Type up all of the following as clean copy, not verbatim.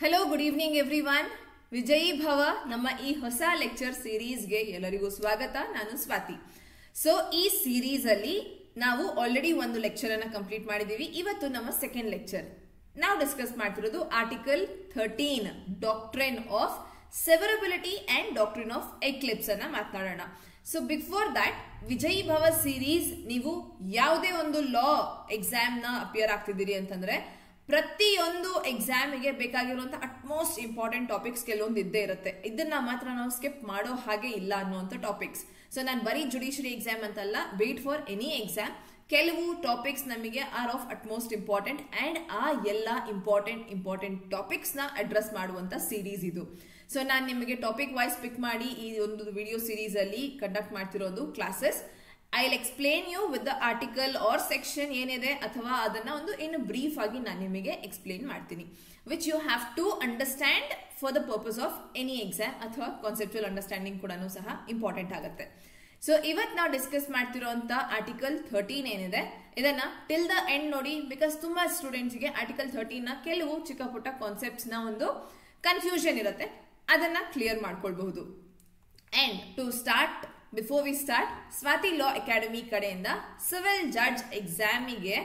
Hello good evening everyone. Vijayee Bhava ನಮ್ಮ ಈ ಹೊಸ ಲೆಕ್ಚರ್ ಸೀರೀಸ್ಗೆ ಎಲ್ಲರಿಗೂ ಸ್ವಾಗತ. ನಾನು ಸ್ವಾತಿ. ಸೊ ಈ ಸೀರೀಸ್ ಅಲ್ಲಿ ನಾವು ಆಲ್ರೆಡಿ ಒಂದು ಲೆಕ್ಚರ್ ಅನ್ನ ಕಂಪ್ಲೀಟ್ ಮಾಡಿದೀವಿ. ಇವತ್ತು ನಮ್ಮ ಸೆಕೆಂಡ್ ಲೆಕ್ಚರ್. ನಾವು ಡಿಸ್ಕಸ್ ಮಾಡ್ತಿರೋದು article 13 doctrine of ಸೆವರಬಿಲಿಟಿ and doctrine of Eclipse ಅನ್ನ ಮಾತನಾಡೋಣ. ಸೊ ಬಿಫೋರ್ ದಟ್, ವಿಜಯೀ ಭವ ಸೀರೀಸ್ ನೀವು ಯಾವುದೇ ಒಂದು ಲಾ ಎಕ್ಸಾಮ್ ನ ಅಪಿಯರ್ ಆಗ್ತಿದ್ದೀರಿ ಅಂತಂದ್ರೆ ಪ್ರತಿಯೊಂದು ಎಕ್ಸಾಮಿಗೆ ಬೇಕಾಗಿರುವಂತಹ ಅಟ್ಮೋಸ್ಟ್ ಇಂಪಾರ್ಟೆಂಟ್ ಟಾಪಿಕ್ಸ್ ಕೆಲವೊಂದು ಇದ್ದೇ ಇರುತ್ತೆ. ಇದನ್ನ ಮಾತ್ರ ನಾವು ಸ್ಕಿಪ್ ಮಾಡೋ ಹಾಗೆ ಇಲ್ಲ ಅನ್ನುವಂಥ ಟಾಪಿಕ್ಸ್. ಸೊ ನಾನು ಬರೀ ಜುಡಿಷಿಯರಿ ಎಕ್ಸಾಮ್ ಅಂತಲ್ಲ, ವೇಟ್ ಫಾರ್ ಎನಿ ಎಕ್ಸಾಮ್, ಕೆಲವು ಟಾಪಿಕ್ಸ್ ನಮಗೆ are of utmost important and ಆ ಎಲ್ಲ ಇಂಪಾರ್ಟೆಂಟ್ ಟಾಪಿಕ್ಸ್ ನ ಅಡ್ರೆಸ್ ಮಾಡುವಂತ ಸೀರೀಸ್ ಇದು. ಸೊ ನಾನು ನಿಮಗೆ ಟಾಪಿಕ್ ವೈಸ್ ಪಿಕ್ ಮಾಡಿ ಈ ಒಂದು ವಿಡಿಯೋ ಸೀರೀಸ್ ಅಲ್ಲಿ ಕಂಡಕ್ಟ್ ಮಾಡ್ತಿರೋದು classes. I will explain you with the article or section ಏನಿದೆ ಅಥವಾ ಅದನ್ನ ಒಂದು ಇನ್ನು ಬ್ರೀಫ್ ಆಗಿ ನಾನು ನಿಮಗೆ ಎಕ್ಸ್ಪ್ಲೇನ್ ಮಾಡ್ತೀನಿ, which you have to understand for the purpose of any exam ಅಥವಾ ಕಾನ್ಸೆಪ್ಚುಯಲ್ ಅಂಡರ್ಸ್ಟ್ಯಾಂಡಿಂಗ್ ಕೂಡ ಸಹ ಇಂಪಾರ್ಟೆಂಟ್ ಆಗುತ್ತೆ. ಸೊ ಇವತ್ತು ನಾವು ಡಿಸ್ಕಸ್ ಮಾಡ್ತಿರೋಂತ ಆರ್ಟಿಕಲ್ 13 ಏನಿದೆ ಇದನ್ನ ಟಿಲ್ ದ ಎಂಡ್ ನೋಡಿ, ಬಿಕಾಸ್ ತುಂಬಾ ಸ್ಟೂಡೆಂಟ್ಸ್ ಗೆ ಆರ್ಟಿಕಲ್ 13 ನ ಕೆಲವು ಚಿಕ್ಕ ಪುಟ್ಟ ಕಾನ್ಸೆಪ್ಟ್ಸ್ ನ ಒಂದು ಕನ್ಫ್ಯೂಷನ್ ಇರುತ್ತೆ, ಅದನ್ನ ಕ್ಲಿಯರ್ ಮಾಡ್ಕೊಳ್ಬಹುದು. And to start, before we start, Swathi Law Academy ಕಡೆಯಿಂದ ಸಿವಿಲ್ ಜಡ್ಜ್ ಎಕ್ಸಾಮಿಗೆ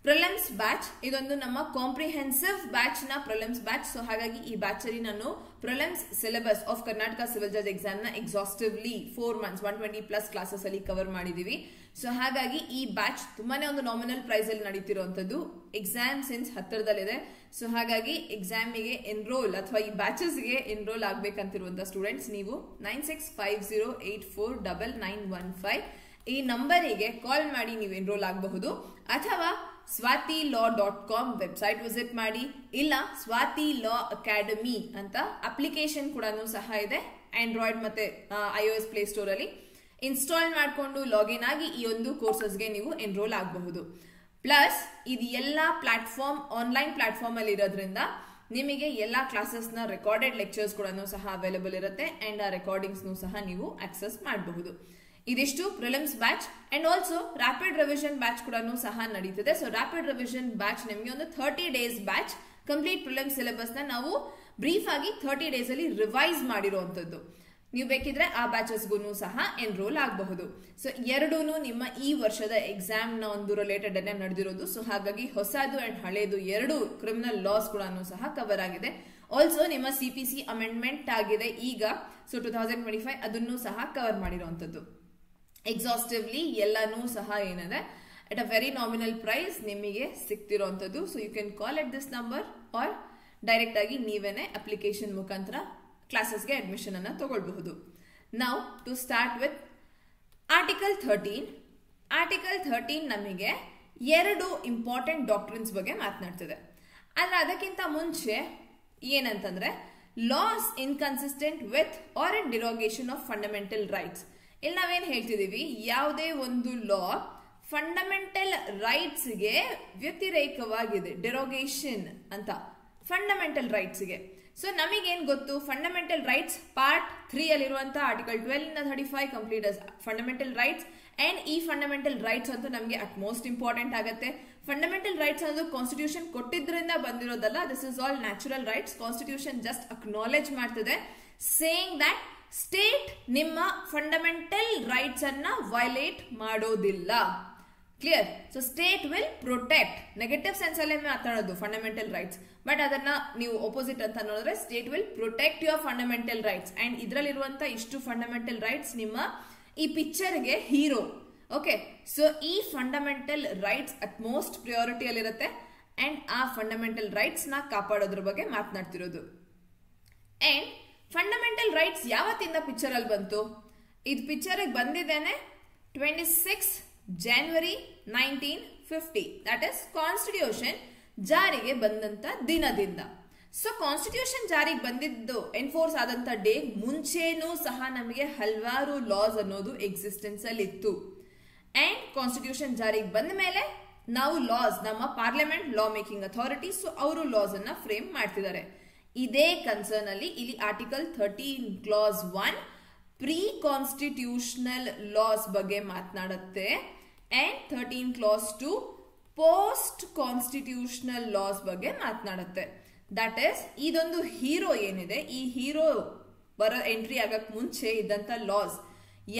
ಪ್ರಿಲಿಮ್ಸ್ ಬ್ಯಾಚ್, ಇದೊಂದು ನಮ್ಮ ಕಾಂಪ್ರಿಹೆನ್ಸಿವ್ ಬ್ಯಾಚ್ ನ ಪ್ರಿಲಿಮ್ಸ್ ಬ್ಯಾಚ್. ಸೊ ಹಾಗಾಗಿ ಈ ಬ್ಯಾಚ್ ಅಲ್ಲಿ ನಾನು prelims syllabus of Karnataka civil judge exam ನ ಎಕ್ಸಾಸ್ಟಿವ್ಲಿ 4 ಮಂತ್ಸ್ 120+ ಕ್ಲಾಸಸ್ ಅಲ್ಲಿ ಕವರ್ ಮಾಡಿದೀವಿ. ಸೊ ಹಾಗಾಗಿ ಈ ಬ್ಯಾಚ್ ತುಂಬಾನೇ ಒಂದು ನಾಮಿನಲ್ ಪ್ರೈಸ್ ಅಲ್ಲಿ ನಡೀತಿರುವಂತದ್ದು. ಎಕ್ಸಾಮ್ ಸಿನ್ಸ್ ಹತ್ತಿರದಲ್ಲಿದೆ. ಸೊ ಹಾಗಾಗಿ ಎಕ್ಸಾಮಿಗೆ ಎನ್ರೋಲ್ ಅಥವಾ ಈ ಬ್ಯಾಚಸ್ಗೆ ಎನ್ರೋಲ್ ಆಗ್ಬೇಕಂತಿರುವಂತ ಸ್ಟೂಡೆಂಟ್ಸ್ ನೀವು 9650849915 ಈ ನಂಬರಿಗೆ ಕಾಲ್ ಮಾಡಿ ನೀವು ಎನ್ರೋಲ್ ಆಗಬಹುದು, ಅಥವಾ swatilaw.com ವೆಬ್ಸೈಟ್ ವಿಸಿಟ್ ಮಾಡಿ, ಇಲ್ಲ ಸ್ವಾತಿ ಲಾ ಅಕಾಡೆಮಿ ಅಂತ ಅಪ್ಲಿಕೇಶನ್ ಕೂಡ ಸಹ ಇದೆ ಆಂಡ್ರಾಯ್ಡ್ ಮತ್ತೆ iOS ಪ್ಲೇ ಸ್ಟೋರ್ ಅಲ್ಲಿ. ಇನ್ಸ್ಟಾಲ್ ಮಾಡಿಕೊಂಡು ಲಾಗಿನ್ ಆಗಿ ಈ ಒಂದು ಕೋರ್ಸಸ್ಗೆ ನೀವು ಎನ್ರೋಲ್ ಆಗಬಹುದು. ಪ್ಲಸ್ ಇದು ಎಲ್ಲಾ ಪ್ಲಾಟ್ಫಾರ್ಮ್ ಆನ್ಲೈನ್ ಪ್ಲಾಟ್ಫಾರ್ಮ್ ಅಲ್ಲಿ ಇರೋದ್ರಿಂದ ನಿಮಗೆ ಎಲ್ಲಾ ಕ್ಲಾಸಸ್ ನ ರೆಕಾರ್ಡೆಡ್ ಲೆಕ್ಚರ್ಸ್ ಕೂಡ ಸಹ ಅವೈಲೇಬಲ್ ಇರುತ್ತೆ ಅಂಡ್ ಆ ರೆಕಾರ್ಡಿಂಗ್ಸ್ ಸಹ ನೀವು ಆಕ್ಸೆಸ್ ಮಾಡಬಹುದು. ಇದಿಷ್ಟು prelims batch. And also rapid revision batch ಕೂಡ ಸಹ ನಡೀತಿದೆ. ಸೊ ರ್ಯಾಪಿಡ್ ರಿವಿಷನ್ ಬ್ಯಾಚ್ ನಿಮಗೆ ಒಂದು 30 days batch. Complete prelims syllabus ನ ನಾವು ಬ್ರೀಫ್ ಆಗಿ 30 ಡೇಸ್ ಅಲ್ಲಿ ರಿವೈಸ್ ಮಾಡಿರುವಂತದ್ದು. ನೀವು ಬೇಕಿದ್ರೆ ಆ ಬ್ಯಾಚಸ್ಗೂ ಸಹ ಎನ್ರೋಲ್ ಆಗಬಹುದು. ಸೊ ಎರಡೂನು ನಿಮ್ಮ ಈ ವರ್ಷದ ಎಕ್ಸಾಮ್ ನ ಒಂದು ರಿಲೇಟೆಡ್ ಅನ್ನೇ ನಡೆದಿರೋದು. ಸೊ ಹಾಗಾಗಿ ಹೊಸದು ಅಂಡ್ ಹಳೇದು ಎರಡು ಕ್ರಿಮಿನಲ್ ಲಾಸ್ ಕೂಡ ಸಹ ಕವರ್ ಆಗಿದೆ. ಆಲ್ಸೋ ನಿಮ್ಮ CPC ಅಮೆಂಡ್ಮೆಂಟ್ ಆಗಿದೆ ಈಗ. ಸೊ 2025 ಅದನ್ನು ಸಹ ಕವರ್ ಮಾಡಿರುವಂತದ್ದು. ಎಕ್ಸಾಸ್ಟಿವ್ಲಿ ಎಲ್ಲಾನು ಸಹ ಏನಿದೆ at a very nominal price ನಿಮಗೆ ಸಿಗ್ತಿರೋಂಥದ್ದು. So you can call at this number or direct ಆಗಿ ನೀವೇನೆ ಅಪ್ಲಿಕೇಶನ್ ಮುಖಾಂತರ ಕ್ಲಾಸಸ್ಗೆ ಅಡ್ಮಿಷನ್ ಅನ್ನ ತಗೊಳ್ಬಹುದು. Now to start with article 13. Article 13 ನಮಗೆ ಎರಡು ಇಂಪಾರ್ಟೆಂಟ್ ಡಾಕ್ಟ್ರಿನ್ಸ್ ಬಗ್ಗೆ ಮಾತನಾಡ್ತಿದೆ. ಆದ್ರೆ ಅದಕ್ಕಿಂತ ಮುಂಚೆ ಏನಂತಂದ್ರೆ laws inconsistent with or in derogation of fundamental rights. ಇಲ್ಲಿ ನಾವೇನ್ ಹೇಳ್ತಿದೀವಿ, ಯಾವುದೇ ಒಂದು ಲಾ ಫಂಡಮೆಂಟಲ್ ರೈಟ್ಸ್ಗೆ ವ್ಯತಿರೇಕವಾಗಿದೆ, ಡಿರೋಗೇಷನ್ ಅಂತ ಫಂಡಮೆಂಟಲ್ ರೈಟ್ಸ್ಗೆ. ಸೊ ನಮಗೇನ್ ಗೊತ್ತು, ಫಂಡಮೆಂಟಲ್ ರೈಟ್ಸ್ ಪಾರ್ಟ್ 3 ಅಲ್ಲಿರುವಂತಹ ಆರ್ಟಿಕಲ್ 12 ಇಂದ 35 ಕಂಪ್ಲೀಟ್ ಫಂಡಮೆಂಟಲ್ ರೈಟ್ಸ್. ಅಂಡ್ ಈ ಫಂಡಮೆಂಟಲ್ ರೈಟ್ಸ್ ಅಂತೂ ನಮಗೆ ಅಟ್ಮೋಸ್ಟ್ ಇಂಪಾರ್ಟೆಂಟ್ ಆಗುತ್ತೆ. ಫಂಡಮೆಂಟಲ್ ರೈಟ್ಸ್ ಅನ್ನೋದು ಕಾನ್ಸ್ಟಿಟ್ಯೂಷನ್ ಕೊಟ್ಟಿದ್ರಿಂದ ಬಂದಿರೋದಲ್ಲ, this is all natural rights. Constitution just acknowledge ಮಾಡ್ತಿದೆ, ಸೇಯಿಂಗ್ ದಟ್ ಸ್ಟೇಟ್ ನಿಮ್ಮ ಫಂಡಮೆಂಟಲ್ ರೈಟ್ಸ್ ಅನ್ನ ವೈಲೇಟ್ ಮಾಡೋದಿಲ್ಲ. Clear? So state will protect, negative sense ಅಲ್ಲೇ ಮಾತಾಡೋದು ಫಂಡಮೆಂಟಲ್ ರೈಟ್ಸ್, ಬಟ್ ಅದನ್ನ ನೀವು opposite ಅಂತ ನೋಡಿದ್ರೆ state will protect your fundamental rights. And ಇದರಲ್ಲಿರುವಂತ ಇಷ್ಟು ಫಂಡಮೆಂಟಲ್ ರೈಟ್ಸ್ ನಿಮ್ಮ ಈ ಪಿಕ್ಚರ್ಗೆ ಹೀರೋ. ಓಕೆ, ಸೊ ಈ ಫಂಡಮೆಂಟಲ್ ರೈಟ್ಸ್ ಅಟ್ಮೋಸ್ಟ್ ಪ್ರಿಯಾರಿಟಿ ಅಲ್ಲಿರುತ್ತೆ ಅಂಡ್ ಆ ಫಂಡಮೆಂಟಲ್ ರೈಟ್ಸ್ ನ ಕಾಪಾಡೋದ್ರ ಬಗ್ಗೆ ಮಾತನಾಡ್ತಿರೋದು. ಅಂಡ್ ಫಂಡಮೆಂಟಲ್ ರೈಟ್ಸ್ ಯಾವತ್ತಿಂದ ಪಿಕ್ಚರ್ ಅಲ್ಲಿ ಬಂತು? ಇದು ಪಿಕ್ಚರ್ ಬಂದಿದ್ದೇನೆ 26 ಜನವರಿ 1950, ದಟ್ ಇಸ್ ಕಾನ್ಸ್ಟಿಟ್ಯೂಷನ್ ಜಾರಿಗೆ ಬಂದಂತ ದಿನದಿಂದ. ಸೊ ಕಾನ್ಸ್ಟಿಟ್ಯೂಷನ್ ಜಾರಿಗೆ ಬಂದಿದ್ದು ಎನ್ಫೋರ್ಸ್ ಆದಂತ ಡೇ ಮುಂಚೆನೂ ಸಹ ನಮಗೆ ಹಲವಾರು ಲಾಸ್ ಅನ್ನೋದು ಎಕ್ಸಿಸ್ಟೆನ್ಸ್ ಅಲ್ಲಿ ಇತ್ತು. ಅಂಡ್ ಕಾನ್ಸ್ಟಿಟ್ಯೂಷನ್ ಜಾರಿಗೆ ಬಂದ ಮೇಲೆ ನಾವು ಲಾಸ್, ನಮ್ಮ parliament law making authority, so ಅವರು ಲಾಸ್ ಅನ್ನ ಫ್ರೇಮ್ ಮಾಡ್ತಿದ್ದಾರೆ. ಇದೇ ಕನ್ಸರ್ನ್ ಅಲ್ಲಿ ಇಲ್ಲಿ article 13 clause 1 pre constitutional laws ಬಗ್ಗೆ ಮಾತನಾಡುತ್ತೆ and 13 clause 2 post constitutional laws ಬಗ್ಗೆ ಮಾತನಾಡುತ್ತೆ. ದಟ್ ಈಸ್ ಇದೊಂದು ಹೀರೋ ಏನಿದೆ, ಈ ಹೀರೋ ಎಂಟ್ರಿ ಆಗಕ್ ಮುಂಚೆ ಇದ್ದಂತ ಲಾಸ್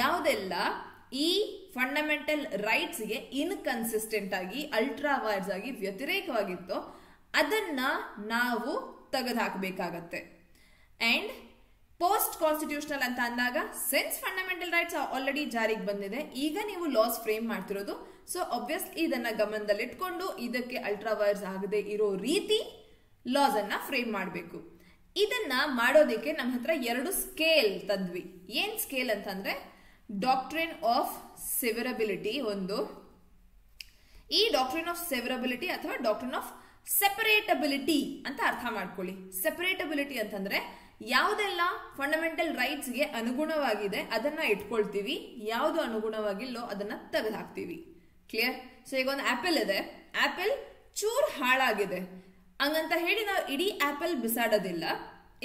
ಯಾವುದೆಲ್ಲ ಈ ಫಂಡಮೆಂಟಲ್ ರೈಟ್ಸ್ ಗೆ ಇನ್ಕನ್ಸಿಸ್ಟೆಂಟ್ ಆಗಿ ಅಲ್ಟ್ರಾ ವೈರ್ಸ್ ಆಗಿ ವ್ಯತಿರೇಕವಾಗಿತ್ತೋ ಅದನ್ನ ನಾವು ತೆಗೆದುಹಾಕಬೇಕಾಗತ್ತೆ. ಅಂಡ್ ಪೋಸ್ಟ್ ಕಾನ್ಸ್ಟಿಟ್ಯೂಷನಲ್ ಅಂತ ಅಂದಾಗ ಸಿನ್ಸ್ ಫಂಡಮೆಂಟಲ್ ರೈಟ್ಸ್ ಆಲ್ರೆಡಿ ಜಾರಿಗೆ ಬಂದಿದೆ, ಈಗ ನೀವು ಲಾಸ್ ಫ್ರೇಮ್ ಮಾಡ್ತಿರೋದು. ಸೊ ಆಬ್ವಿಯಸ್ಲಿ ಇದನ್ನ ಗಮನದಲ್ಲಿಟ್ಕೊಂಡು ಇದಕ್ಕೆ ಅಲ್ಟ್ರಾ ವೈರ್ಸ್ ಆಗದೆ ಇರೋ ರೀತಿ ಲಾಸ್ ಅನ್ನ ಫ್ರೇಮ್ ಮಾಡಬೇಕು. ಇದನ್ನ ಮಾಡೋದಕ್ಕೆ ನಮ್ಮ ಹತ್ರ 2 ಸ್ಕೇಲ್ ತಂದ್ವಿ. ಏನ್ ಸ್ಕೇಲ್ ಅಂತಂದ್ರೆ ಡಾಕ್ಟ್ರಿನ್ ಆಫ್ ಸೆವರಬಿಲಿಟಿ ಒಂದು, ಈ ಡಾಕ್ಟ್ರಿನ್ ಆಫ್ ಸೆವರಬಿಲಿಟಿ ಅಥವಾ ಡಾಕ್ಟ್ರಿನ್ ಆಫ್ ಸೆಪರೇಟಬಿಲಿಟಿ ಅಂತ ಅರ್ಥ ಮಾಡ್ಕೊಳ್ಳಿ. ಸೆಪರೇಟಬಿಲಿಟಿ ಅಂತಂದ್ರೆ ಯಾವುದೆಲ್ಲ ಫಂಡಮೆಂಟಲ್ ರೈಟ್ಸ್ ಗೆ ಅನುಗುಣವಾಗಿದೆ ಅದನ್ನ ಇಟ್ಕೊಳ್ತೀವಿ, ಯಾವುದು ಅನುಗುಣವಾಗಿಲ್ಲೋ ಅದನ್ನ ತೆಗೆದು ಹಾಕ್ತೀವಿ. ಕ್ಲಿಯರ್? ಸೊ ಈಗ ಒಂದು ಆಪಲ್ ಇದೆ, ಆಪಲ್ ಚೂರ್ ಹಾಳಾಗಿದೆ ಹಂಗಂತ ಹೇಳಿ ನಾವು ಇಡೀ ಆಪಲ್ ಬಿಸಾಡೋದಿಲ್ಲ.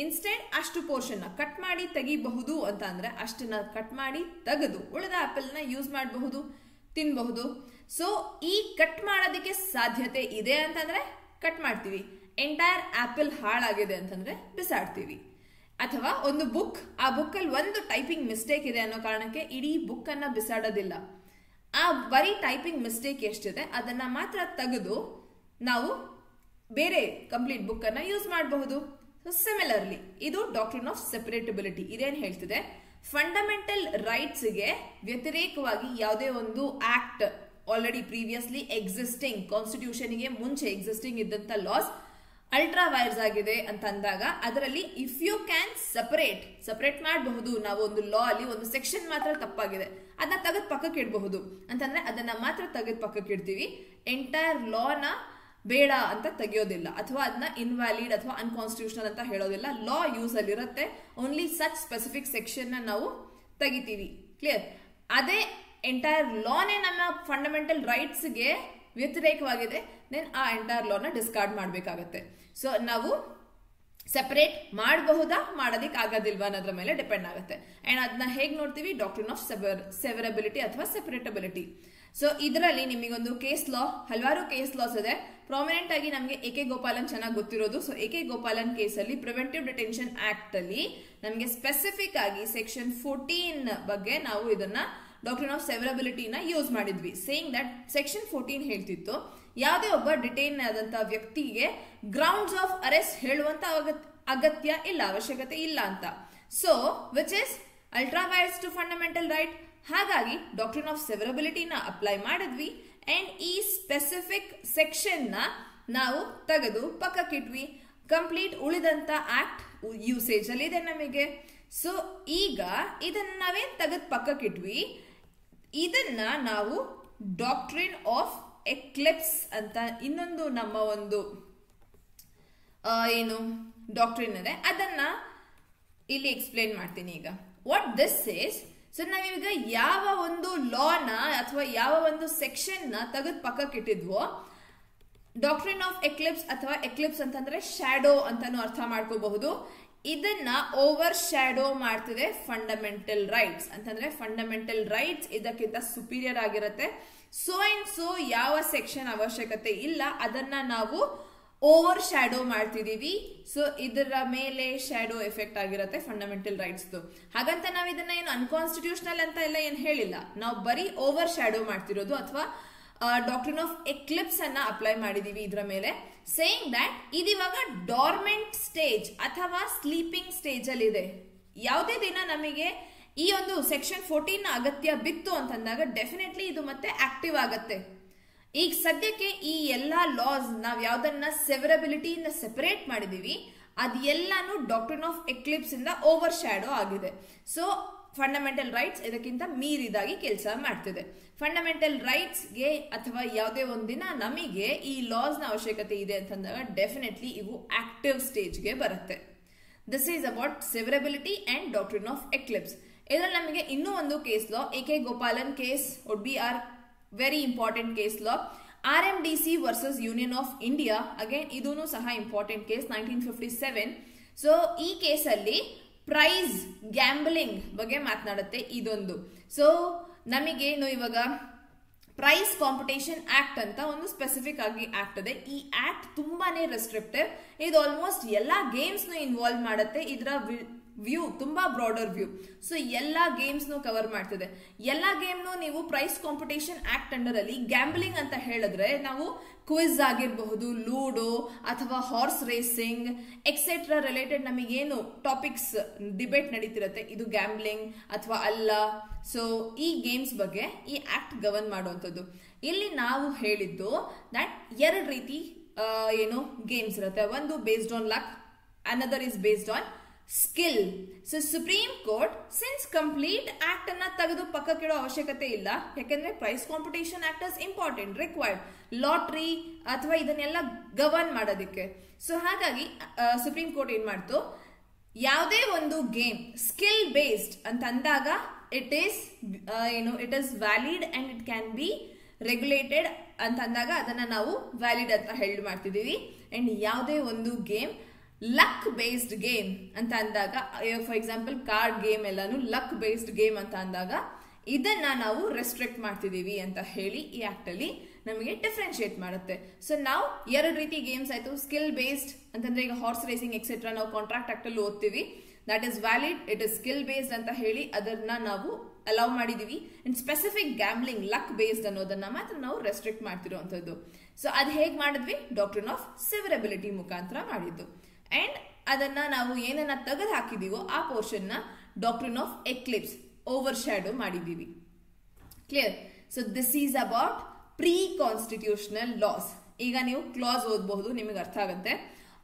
ಇನ್ಸ್ಟೆಂಟ್ ಅಷ್ಟು ಪೋರ್ಷನ್ ಕಟ್ ಮಾಡಿ ತೆಗಿಬಹುದು ಅಂತ ಅಂದ್ರೆ ಅಷ್ಟನ್ನ ಕಟ್ ಮಾಡಿ ತೆಗೆದು ಉಳಿದ ಆಪಲ್ ನ ಯೂಸ್ ಮಾಡಬಹುದು, ತಿನ್ಬಹುದು. ಸೊ ಈ ಕಟ್ ಮಾಡೋದಕ್ಕೆ ಸಾಧ್ಯತೆ ಇದೆ ಅಂತಂದ್ರೆ ಕಟ್ ಮಾಡ್ತೀವಿ, ಎಂಟೈರ್ ಆಪಲ್ ಹಾಳಾಗಿದೆ ಅಂತಂದ್ರೆ ಬಿಸಾಡ್ತೀವಿ. ಅಥವಾ ಒಂದು ಬುಕ್, ಆ ಬುಕ್ ಅಲ್ಲಿ ಒಂದು ಟೈಪಿಂಗ್ ಮಿಸ್ಟೇಕ್ ಇದೆ ಅನ್ನೋ ಕಾರಣಕ್ಕೆ ಇಡೀ ಬುಕ್ ಅನ್ನ ಬಿಸಾಡೋದಿಲ್ಲ, ಆ ಬರೀ ಟೈಪಿಂಗ್ ಮಿಸ್ಟೇಕ್ ಎಷ್ಟಿದೆ ಅದನ್ನ ಮಾತ್ರ ತೆಗೆದು ನಾವು ಬೇರೆ ಕಂಪ್ಲೀಟ್ ಬುಕ್ ಅನ್ನ ಯೂಸ್ ಮಾಡಬಹುದು. ಸಿಮಿಲರ್ಲಿ ಇದು ಡಾಕ್ಟ್ರಿನ್ ಆಫ್ ಸೆಪರೇಟಬಿಲಿಟಿ ಇದೇನ್ ಹೇಳ್ತಿದೆ, ಫಂಡಮೆಂಟಲ್ ರೈಟ್ಸ್ ಗೆ ವ್ಯತಿರೇಕವಾಗಿ ಯಾವುದೇ ಒಂದು act already previously existing constitution ಗೆ ಮುಂಚೆ ಎಕ್ಸಿಸ್ಟಿಂಗ್ ಇದ್ದಂತ ಲಾಸ್ ಅಲ್ಟ್ರಾ ವೈರ್ಸ್ ಆಗಿದೆ ಅಂತ ಅಂದಾಗ ಅದರಲ್ಲಿ ಇಫ್ ಯು ಕ್ಯಾನ್ ಸಪರೇಟ್ ಮಾಡಬಹುದು. ನಾವು ಒಂದು ಲಾ ಅಲ್ಲಿ ಒಂದು ಸೆಕ್ಷನ್ ಮಾತ್ರ ತಪ್ಪಾಗಿದೆ ಅದನ್ನ ತೆಗೆದು ಪಕ್ಕಕ್ಕೆ ಇಡಬಹುದು ಅಂತಂದ್ರೆ ಅದನ್ನ ಮಾತ್ರ ತೆಗೆದು ಪಕ್ಕಕ್ಕೆ ಇಡ್ತೀವಿ, ಎಂಟೈರ್ ಲಾನ ಬೇಡ ಅಂತ ತೆಗೆಯೋದಿಲ್ಲ ಅಥವಾ ಅದನ್ನ ಇನ್ವ್ಯಾಲಿಡ್ ಅಥವಾ ಅನ್ಕಾನ್ಸ್ಟಿಟ್ಯೂಷನಲ್ ಅಂತ ಹೇಳೋದಿಲ್ಲ. ಲಾ ಯೂಸ್ ಅಲ್ಲಿ ಇರುತ್ತೆ, ಓನ್ಲಿ ಸಚ್ ಸ್ಪೆಸಿಫಿಕ್ ಸೆಕ್ಷನ್ ನ ನಾವು ತೆಗಿತೀವಿ. ಕ್ಲಿಯರ್? ಅದೇ ಎಂಟೈರ್ ಲಾನೇ ನಮ್ಮ ಫಂಡಮೆಂಟಲ್ ರೈಟ್ಸ್ ಗೆ ವ್ಯತಿರೇಕವಾಗಿದೆ, ದೆನ್ ಆ ಎಂಟೈರ್ ಲಾನ ಡಿಸ್ಕಾರ್ಡ್ ಮಾಡಬೇಕಾಗತ್ತೆ. ಸೊ ನಾವು ಸೆಪರೇಟ್ ಮಾಡಬಹುದಾ ಮಾಡೋದಿಕ್ ಆಗೋದಿಲ್ವಾ ಅನ್ನೋದ್ರ ಮೇಲೆ ಡಿಪೆಂಡ್ ಆಗುತ್ತೆ. ಅಂಡ್ ಅದನ್ನ ಹೇಗೆ ನೋಡ್ತೀವಿ, ಡಾಕ್ಟ್ರಿನ್ ಆಫ್ ಸೆವರಬಿಲಿಟಿ ಅಥವಾ ಸೆಪರೇಟಬಿಲಿಟಿ. ಸೊ ಇದರಲ್ಲಿ ನಿಮಗೊಂದು ಕೇಸ್ ಲಾ, ಹಲವಾರು ಕೇಸ್ ಲಾಸ್ ಇದೆ. ಪ್ರಾಮಿನೆಂಟ್ ಆಗಿ ನಮಗೆ ಎ ಕೆ ಗೋಪಾಲನ್ ಚೆನ್ನಾಗಿ ಗೊತ್ತಿರೋದು. So A K Gopalan case ಅಲ್ಲಿ ಪ್ರಿವೆಂಟಿವ್ ಡಿಟೆನ್ಷನ್ ಆಕ್ಟ್ ಅಲ್ಲಿ ನಮಗೆ ಸ್ಪೆಸಿಫಿಕ್ ಆಗಿ ಸೆಕ್ಷನ್ 14 ಬಗ್ಗೆ ನಾವು ಇದನ್ನ ಡಾಕ್ಟ್ರಿನ್ ಆಫ್ ಸೆವರಬಿಲಿಟಿನ ಯೂಸ್ ಮಾಡಿದ್ವಿ. ಸೇಯಿಂಗ್ ದಟ್ ಸೆಕ್ಷನ್ 14 ಹೇಳ್ತಿತ್ತು ಯಾವುದೇ ಒಬ್ಬ ಡಿಟೈನ್ ಆದಂತ ವ್ಯಕ್ತಿಗೆ ಗ್ರೌಂಡ್ಸ್ ಆಫ್ ಅರೆಸ್ಟ್ ಹೇಳುವಂತ ಅಗತ್ಯ ಇಲ್ಲ, ಅವಶ್ಯಕತೆ ಇಲ್ಲ ಅಂತ. So which is ultra vires to fundamental right. ಹಾಗಾಗಿ ಡಾಕ್ಟ್ರಿನ್ ಆಫ್ ಸೆವರಬಿಲಿಟಿನ ಅಪ್ಲೈ ಮಾಡಿದ್ವಿ ಅಂಡ್ ಈ ಸ್ಪೆಸಿಫಿಕ್ ಸೆಕ್ಷನ್ ನ ನಾವು ತೆಗೆದು ಪಕ್ಕಕ್ಕಿಟ್ವಿ. ಕಂಪ್ಲೀಟ್ ಉಳಿದಂತ ಆಕ್ಟ್ ಯೂಸೇಜ್ ಅಲ್ಲಿ ಇದೆ ನಮಗೆ. ಸೊ ಈಗ ಇದನ್ನ ನಾವೇನ್ ತೆಗೆದು ಪಕ್ಕಕ್ಕಿಟ್ವಿ, ಇದನ್ನ ನಾವು ಡಾಕ್ಟ್ರಿನ್ ಆಫ್ ಎಕ್ಲಿಪ್ಸ್ ಅಂತ ಇನ್ನೊಂದು ನಮ್ಮ ಒಂದು ಏನು ಡಾಕ್ಟ್ರಿನ್ ಇದೆ ಅದನ್ನ ಇಲ್ಲಿ ಎಕ್ಸ್ಪ್ಲೇನ್ ಮಾಡ್ತೀನಿ ಈಗ. ವಾಟ್ ದಿಸ್ ಇಸ್, ಸೊ ನಾವೀಗ ಯಾವ ಒಂದು ಲಾನ ಅಥವಾ ಯಾವ ಒಂದು ಸೆಕ್ಷನ್ ನ ತೆಗೆದು ಪಕ್ಕಕ್ಕಿಟ್ಟಿದ್ವೋ, ಡಾಕ್ಟ್ರಿನ್ ಆಫ್ ಎಕ್ಲಿಪ್ಸ್ ಅಥವಾ ಎಕ್ಲಿಪ್ಸ್ ಅಂತಂದ್ರೆ ಶ್ಯಾಡೋ ಅಂತಾನು ಅರ್ಥ ಮಾಡ್ಕೋಬಹುದು. ಇದನ್ನ ಓವರ್ ಶ್ಯಾಡೋ ಮಾಡ್ತಿದೆ ಫಂಡಮೆಂಟಲ್ ರೈಟ್ಸ್ ಅಂತಂದ್ರೆ ಫಂಡಮೆಂಟಲ್ ರೈಟ್ಸ್ ಇದಕ್ಕಿಂತ ಸುಪೀರಿಯರ್ ಆಗಿರುತ್ತೆ. ಸೋ ಅಂಡ್ ಸೋ ಯಾವ ಸೆಕ್ಷನ್ ಅವಶ್ಯಕತೆ ಇಲ್ಲ ಅದನ್ನ ನಾವು ಓವರ್ ಶ್ಯಾಡೋ ಮಾಡ್ತಿದೀವಿ. ಸೊ ಇದರ ಮೇಲೆ ಶ್ಯಾಡೋ ಎಫೆಕ್ಟ್ ಆಗಿರುತ್ತೆ ಫಂಡಮೆಂಟಲ್ ರೈಟ್ಸ್. ಹಾಗಂತ ನಾವು ಇದನ್ನ ಏನು ಅನ್ಕಾನ್ಸ್ಟಿಟ್ಯೂಷನಲ್ ಅಂತ ಎಲ್ಲ ಏನ್ ಹೇಳಿಲ್ಲ, ನಾವು ಬರೀ ಓವರ್ ಶ್ಯಾಡೋ ಮಾಡ್ತಿರೋದು ಅಥವಾ ಡಾಕ್ಟ್ರಿನ್ ಆಫ್ ಎಕ್ಲಿಪ್ಸ್ ಅನ್ನ ಅಪ್ಲೈ ಮಾಡಿದೀವಿ ಇದರ ಮೇಲೆ. ಸೇಯಿಂಗ್ ದಟ್ ಇದಿವಾಗ ಡಾರ್ಮೆಂಟ್ ಸ್ಟೇಜ್ ಅಥವಾ ಸ್ಲೀಪಿಂಗ್ ಸ್ಟೇಜ್ ಅಲ್ಲಿ ಇದೆ. ಯಾವುದೇ ದಿನ ನಮಗೆ ಈ ಒಂದು ಸೆಕ್ಷನ್ 14 ಅಗತ್ಯ ಬಿತ್ತು ಅಂತಂದಾಗ ಡೆಫಿನೆಟ್ಲಿ ಇದು ಮತ್ತೆ ಆಕ್ಟಿವ್ ಆಗತ್ತೆ. ಈಗ ಸದ್ಯಕ್ಕೆ ಈ ಎಲ್ಲಾ ಲಾಸ್ ನಾವ್ ಯಾವ್ದನ್ನ ಸೆವರಬಿಲಿಟಿಯಿಂದ ಸೆಪರೇಟ್ ಮಾಡಿದೀವಿ ಅದೆಲ್ಲಾನು ಡಾಕ್ಟ್ರಿನ್ ಆಫ್ ಎಕ್ಲಿಪ್ಸ್ ಇಂದ ಓವರ್ ಶ್ಯಾಡೋ ಆಗಿದೆ. ಸೊ ಫಂಡಮೆಂಟಲ್ ರೈಟ್ಸ್ ಇದಕ್ಕಿಂತ ಮೀರಿದಾಗಿ ಕೆಲಸ ಮಾಡ್ತಿದೆ. ಫಂಡಮೆಂಟಲ್ ರೈಟ್ಸ್ಗೆ ಅಥವಾ ಯಾವುದೇ ಒಂದಿನ ನಮಗೆ ಈ ಲಾಸ್ ನ ಅವಶ್ಯಕತೆ ಇದೆ ಅಂತಂದಾಗ ಡೆಫಿನೆಟ್ಲಿ ಇವು ಆಕ್ಟಿವ್ ಸ್ಟೇಜ್ಗೆ ಬರುತ್ತೆ. This is about ಸೆವರಬಿಲಿಟಿ and doctrine of Eclipse. ಇದರಲ್ಲಿ ನಮಗೆ ಇನ್ನೂ ಒಂದು case law, A K Gopalan case would be are very important case law. RMDC versus union of India, again ಇದೂನು ಸಹ ಇಂಪಾರ್ಟೆಂಟ್ ಕೇಸ್ 1957. ಸೊ ಈ ಕೇಸಲ್ಲಿ ಪ್ರೈಸ್ ಗ್ಯಾಂಬ್ಲಿಂಗ್ ಬಗ್ಗೆ ಮಾತನಾಡುತ್ತೆ ಇದೊಂದು. ಸೊ ನಮಗೆ ಇವಾಗ ಪ್ರೈಸ್ ಕಾಂಪಿಟೇಷನ್ ಆಕ್ಟ್ ಅಂತ ಒಂದು ಸ್ಪೆಸಿಫಿಕ್ ಆಗಿ ಆಕ್ಟ್ ಇದೆ. ಈ ಆಕ್ಟ್ ತುಂಬಾನೇ ರೆಸ್ಟ್ರಿಕ್ಟಿವ್. ಇದು ಆಲ್ಮೋಸ್ಟ್ ಎಲ್ಲಾ ಗೇಮ್ಸ್ ನು ಇನ್ವಾಲ್ವ್ ಮಾಡುತ್ತೆ. ಇದರ ವ್ಯೂ ತುಂಬಾ ಬ್ರಾಡರ್ ವ್ಯೂ. ಸೊ ಎಲ್ಲಾ ಗೇಮ್ಸ್ ನು ಕವರ್ ಮಾಡ್ತಿದೆ. ಎಲ್ಲಾ ಗೇಮ್ ನು ನೀವು ಪ್ರೈಸ್ ಕಾಂಪಿಟೇಷನ್ ಆಕ್ಟ್ ಅಂಡರ್ ಅಲ್ಲಿ ಗ್ಯಾಂಬ್ಲಿಂಗ್ ಅಂತ ಹೇಳಿದ್ರೆ ನಾವು ಕ್ವಿಜ್ ಆಗಿರಬಹುದು, ಲೂಡೋ ಅಥವಾ ಹಾರ್ಸ್ ರೇಸಿಂಗ್ ಎಕ್ಸೆಟ್ರಾ ರಿಲೇಟೆಡ್ ನಮಗೇನು ಟಾಪಿಕ್ಸ್ ಡಿಬೇಟ್ ನಡೀತಿರತ್ತೆ, ಇದು ಗ್ಯಾಂಬ್ಲಿಂಗ್ ಅಥವಾ ಅಲ್ಲ. ಸೊ ಈ ಗೇಮ್ಸ್ ಬಗ್ಗೆ ಈ ಆಕ್ಟ್ ಗವರ್ನ್ ಮಾಡುವಂಥದ್ದು. ಇಲ್ಲಿ ನಾವು ಹೇಳಿದ್ದು ದಟ್ ಎರಡು ರೀತಿ ಏನು ಗೇಮ್ಸ್ ಇರುತ್ತೆ. ಒಂದು based on luck, another is based on skill. So supreme court since complete act ಅನ್ನ ತೆಗೆದು ಪಕ್ಕಕ್ಕಿಡೋ ಅವಶ್ಯಕತೆ ಇಲ್ಲ. ಯಾಕಂದ್ರೆ prize competition act is important, required lottery ಅಥವಾ ಇದನ್ನೆಲ್ಲ ಗವರ್ನ್ ಮಾಡೋದಕ್ಕೆ. ಸೊ ಹಾಗಾಗಿ ಸುಪ್ರೀಂ ಕೋರ್ಟ್ ಏನ್ ಮಾಡ್ತು, ಯಾವುದೇ ಒಂದು ಗೇಮ್ ಸ್ಕಿಲ್ ಬೇಸ್ಡ್ ಅಂತ ಅಂದಾಗ it is valid and it can be regulated ಅಂತ ಅಂದಾಗ ಅದನ್ನ ನಾವು ವ್ಯಾಲಿಡ್ ಅಂತ ಹೇಳಿ ಮಾಡ್ತಿದೀವಿ. ಅಂಡ್ ಯಾವುದೇ ಒಂದು ಗೇಮ್ ಲಕ್ ಬೇಸ್ಡ್ ಗೇಮ್ ಅಂತ ಅಂದಾಗ, ಫಾರ್ ಎಕ್ಸಾಂಪಲ್ ಕಾರ್ಡ್ ಗೇಮ್ ಎಲ್ಲಾನು ಲಕ್ ಬೇಸ್ಡ್ ಗೇಮ್ ಅಂತ ಅಂದಾಗ ಇದನ್ನ ನಾವು ರೆಸ್ಟ್ರಿಕ್ಟ್ ಮಾಡ್ತಿದೀವಿ ಅಂತ ಹೇಳಿ ಈ ಆಕ್ಟ್ ಅಲ್ಲಿ ನಮಗೆ ಡಿಫ್ರೆನ್ಶಿಯೇಟ್ ಮಾಡುತ್ತೆ. ಸೊ ನಾವು ಎರಡು ರೀತಿ ಗೇಮ್ಸ್ ಆಯ್ತು. ಸ್ಕಿಲ್ ಬೇಸ್ಡ್ ಅಂತಂದ್ರೆ ಈಗ ಹಾರ್ಸ್ ರೇಸಿಂಗ್ ಎಕ್ಸೆಟ್ರಾ ನಾವು ಕಾಂಟ್ರಾಕ್ಟ್ ಆಕ್ಟ್ ಅಲ್ಲಿ ಓದ್ತೀವಿ, that is valid, it is skill based ಅಂತ ಹೇಳಿ ಅದನ್ನ ನಾವು ಅಲೌ ಮಾಡಿದೀವಿ. And specific gambling luck based ಅನ್ನೋದನ್ನ ಮಾತ್ರ ನಾವು ರೆಸ್ಟ್ರಿಕ್ಟ್ ಮಾಡ್ತಿರುವಂತದ್ದು. ಸೊ ಅದ್ ಹೇಗ್ ಮಾಡಿದ್ವಿ, ಡಾಕ್ಟ್ರಿನ್ ಆಫ್ ಸಿವರಬಿಲಿಟಿ ಮುಖಾಂತರ ಮಾಡಿದ್ದು. ಅಂಡ್ ಅದನ್ನ ನಾವು ಏನನ್ನ ತೆಗೆದು ಹಾಕಿದೀವೋ ಆ ಪೋರ್ಷನ್ ನ doctrine of eclipse overshadow ಮಾಡಿದೀವಿ. Clear? So this is about pre constitutional laws. ಈಗ ನೀವು ಕ್ಲಾಸ್ ಓದಬಹುದು, ನಿಮಗೆ ಅರ್ಥ ಆಗುತ್ತೆ.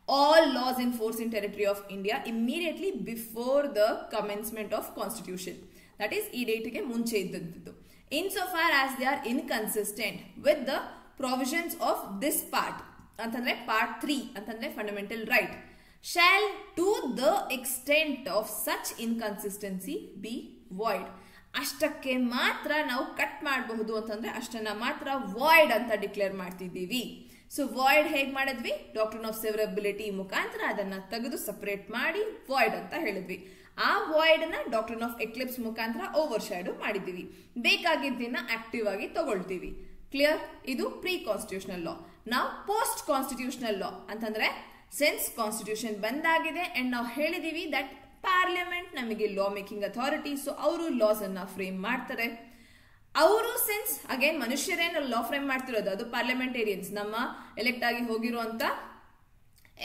All laws in force in territory of India immediately before the commencement of constitution. That is, ಈ ಡೇಟ್ಗೆ ಮುಂಚೆ ಇದ್ದದ್ದು. Insofar as they are inconsistent with the provisions of this part, ಅಂತಂದ್ರೆ part 3 ಅಂತಂದ್ರೆ fundamental right, shall to the extent of such inconsistency be void. ಅಷ್ಟಕ್ಕೆ ಮಾತ್ರ ನಾವು cut ಮಾಡಬಹುದು ಅಂತಂದ್ರೆ ಅಷ್ಟನ್ನ ಮಾತ್ರ ವಾಯ್ಡ್ ಅಂತ ಡಿಕ್ಲೇರ್ ಮಾಡ್ತಿದ್ದೀವಿ. ಸೊ ವಾಯ್ಡ್ ಹೇಗ್ ಮಾಡಿದ್ವಿ, ಡಾಕ್ಟ್ರಿನ್ ಆಫ್ ಸಿವರಬಿಲಿಟಿ ಮುಖಾಂತರ ಅದನ್ನ ತೆಗೆದು ಸಪರೇಟ್ ಮಾಡಿ ವಾಯ್ಡ್ ಅಂತ ಹೇಳಿದ್ವಿ. ಆ ವಾಯ್ಡ್ ನ ಡಾಕ್ಟ್ರಿನ್ ಆಫ್ ಎಕ್ಲಿಪ್ಸ್ ಮುಖಾಂತರ ಓವರ್ ಶ್ಯಾಡೋ ಮಾಡಿದೀವಿ. ಬೇಕಾಗಿದ್ದನ್ನ ಆಕ್ಟಿವ್ ಆಗಿ ತಗೊಳ್ತೀವಿ. ಕ್ಲಿಯರ್? ಇದು ಪ್ರೀ ಕಾನ್ಸ್ಟಿಟ್ಯೂಷನಲ್ ಲಾ. ನಾವು ಪೋಸ್ಟ್ ಕಾನ್ಸ್ಟಿಟ್ಯೂಷನಲ್ ಲಾ ಅಂತಂದ್ರೆ ಸಿನ್ಸ್ ಕಾನ್ಸ್ಟಿಟ್ಯೂಷನ್ ಬಂದಾಗಿದೆ ಅಂಡ್ ನಾವು ಹೇಳಿದೀವಿ ದಟ್ ಪಾರ್ಲಿಮೆಂಟ್ ನಮಗೆ ಲಾ ಮೇಕಿಂಗ್ ಅಥಾರಿಟಿ. ಸೊ ಅವರು ಲಾಸ್ ಅನ್ನ ಫ್ರೇಮ್ ಮಾಡ್ತಾರೆ. ಅವರು ಸಿನ್ಸ್ ಅಗೇನ್ ಮನುಷ್ಯರೇನು ಲಾ ಫ್ರೇಮ್ ಮಾಡ್ತಿರೋದು, ಅದು ಪಾರ್ಲಿಮೆಂಟೇರಿಯನ್ಸ್, ನಮ್ಮ ಎಲೆಕ್ಟ್ ಆಗಿ ಹೋಗಿರುವಂತ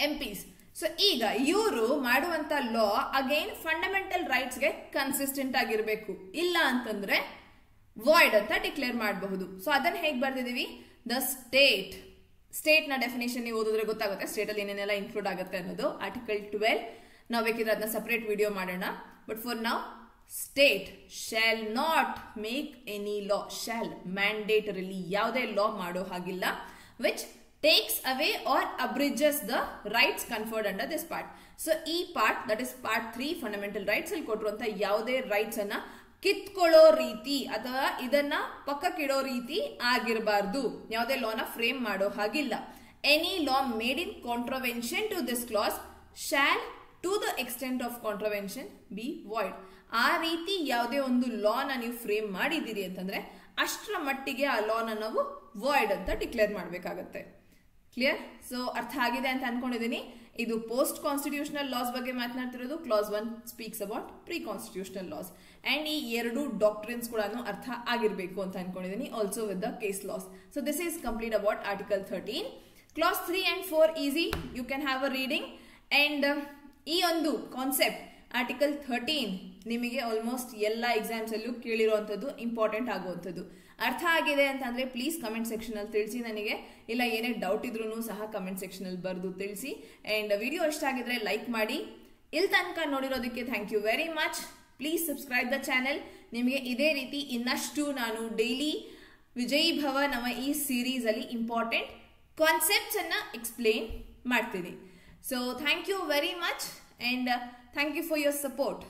ಎಂಪಿಸ್. ಸೊ ಈಗ ಇವರು ಮಾಡುವಂತ ಲಾ ಅಗೇನ್ ಫಂಡಮೆಂಟಲ್ ರೈಟ್ಸ್ ಗೆ ಕನ್ಸಿಸ್ಟೆಂಟ್ ಆಗಿರ್ಬೇಕು. ಇಲ್ಲ ಅಂತಂದ್ರೆ ವಾಯ್ಡ್ ಅಂತ ಡಿಕ್ಲೇರ್ ಮಾಡಬಹುದು. ಸೊ ಅದನ್ನ ಹೇಗ್ ಬರ್ದಿದೀವಿ, ದ ಸ್ಟೇಟ್ ನ ಡೆಫಿನೇಷನ್ ನೀವು ಓದಿದ್ರೆ ಗೊತ್ತಾಗುತ್ತೆ ಸ್ಟೇಟ್ ಅಲ್ಲಿ ಏನೇನೆಲ್ಲ ಇನ್ಕ್ಲೂಡ್ ಆಗುತ್ತೆ ಅನ್ನೋದು. ಆರ್ಟಿಕಲ್ 12 ನಾವು ಬೇಕಿದ್ರೆ ಅದನ್ನ ಸಪರೇಟ್ ವಿಡಿಯೋ ಮಾಡೋಣ. But for now, state shall not make any law, shall mandatorily ಯಾವುದೇ ಲಾ ಮಾಡೋ ಹಾಗಿಲ್ಲ, which takes away or abridges the rights conferred under this part. So ಈ part, that is part 3 fundamental rights ಅಲ್ಲಿ ಕೊಟ್ಟಿರುವಂತ ಯಾವುದೇ rights ಅನ್ನ ಕಿತ್ಕೊಳ್ಳೋ ರೀತಿ ಅಥವಾ ಇದನ್ನ ಪಕ್ಕಕ್ಕಿಡೋ ರೀತಿ ಆಗಿರಬಾರ್ದು. ಯಾವುದೇ ಲಾನ ಫ್ರೇಮ್ ಮಾಡೋ ಹಾಗಿಲ್ಲ. Any law made in contravention to this clause shall to the extent of contravention be void. ಆ ರೀತಿ ಯಾವುದೇ ಒಂದು ಲಾನ ನೀವು ಫ್ರೇಮ್ ಮಾಡಿದ್ದೀರಿ ಅಂತಂದ್ರೆ ಅಷ್ಟರ ಮಟ್ಟಿಗೆ ಆ ಲಾನ ನಾವು ವಾಯ್ಡ್ ಅಂತ ಡಿಕ್ಲೇರ್ ಮಾಡಬೇಕಾಗತ್ತೆ. ಕ್ಲಿಯರ್? ಸೊ ಅರ್ಥ ಆಗಿದೆ ಅಂತ ಅನ್ಕೊಂಡಿದ್ದೀನಿ. ಇದು ಪೋಸ್ಟ್ ಕಾನ್ಸ್ಟಿಟ್ಯೂಷನಲ್ ಲಾಸ್ ಬಗ್ಗೆ ಮಾತನಾಡ್ತಿರೋದು. Clause 1 speaks about pre constitutional laws. And ಈ ಎರಡು ಡಾಕ್ಟ್ರಿನ್ಸ್ ಕೂಡ ಅರ್ಥ ಆಗಿರ್ಬೇಕು ಅಂತ ಅನ್ಕೊಂಡಿದ್ದೀನಿ, also with the case laws. So this is complete about article 13. Clause 3 and 4 easy, you can have a reading. And ಈ ಒಂದು ಕಾನ್ಸೆಪ್ಟ್ ಆರ್ಟಿಕಲ್ 13 ನಿಮಗೆ ಆಲ್ಮೋಸ್ಟ್ ಎಲ್ಲ ಎಕ್ಸಾಮ್ಸ್ ಅಲ್ಲೂ ಕೇಳಿರುವಂತದ್ದು, ಇಂಪಾರ್ಟೆಂಟ್ ಆಗುವಂಥದ್ದು. ಅರ್ಥ ಆಗಿದೆ ಅಂತಂದ್ರೆ ಪ್ಲೀಸ್ ಕಮೆಂಟ್ ಸೆಕ್ಷನ್ ಅಲ್ಲಿ ತಿಳಿಸಿ ನನಗೆ. ಇಲ್ಲ ಏನೇ ಡೌಟ್ ಇದ್ರೂ ಸಹ ಕಮೆಂಟ್ ಸೆಕ್ಷನ್ ಅಲ್ಲಿ ಬರೆದು ತಿಳಿಸಿ. ಅಂಡ್ ವಿಡಿಯೋ ಇಷ್ಟ ಆಗಿದ್ರೆ ಲೈಕ್ ಮಾಡಿ. ಇಲ್ಲಿ ತನಕ ನೋಡಿರೋದಕ್ಕೆ thank you very much. Please subscribe the channel. ನಿಮಗೆ ಇದೇ ರೀತಿ ಇನ್ನಷ್ಟು ನಾನು ಡೈಲಿ ವಿಜಯ್ ಭವ ನಮ್ಮ ಈ ಸೀರೀಸ್ ಅಲ್ಲಿ ಇಂಪಾರ್ಟೆಂಟ್ ಕಾನ್ಸೆಪ್ಟ್ಸ್ ಅನ್ನ ಎಕ್ಸ್ಪ್ಲೇನ್ ಮಾಡ್ತೀನಿ. So thank you very much and thank you for your support.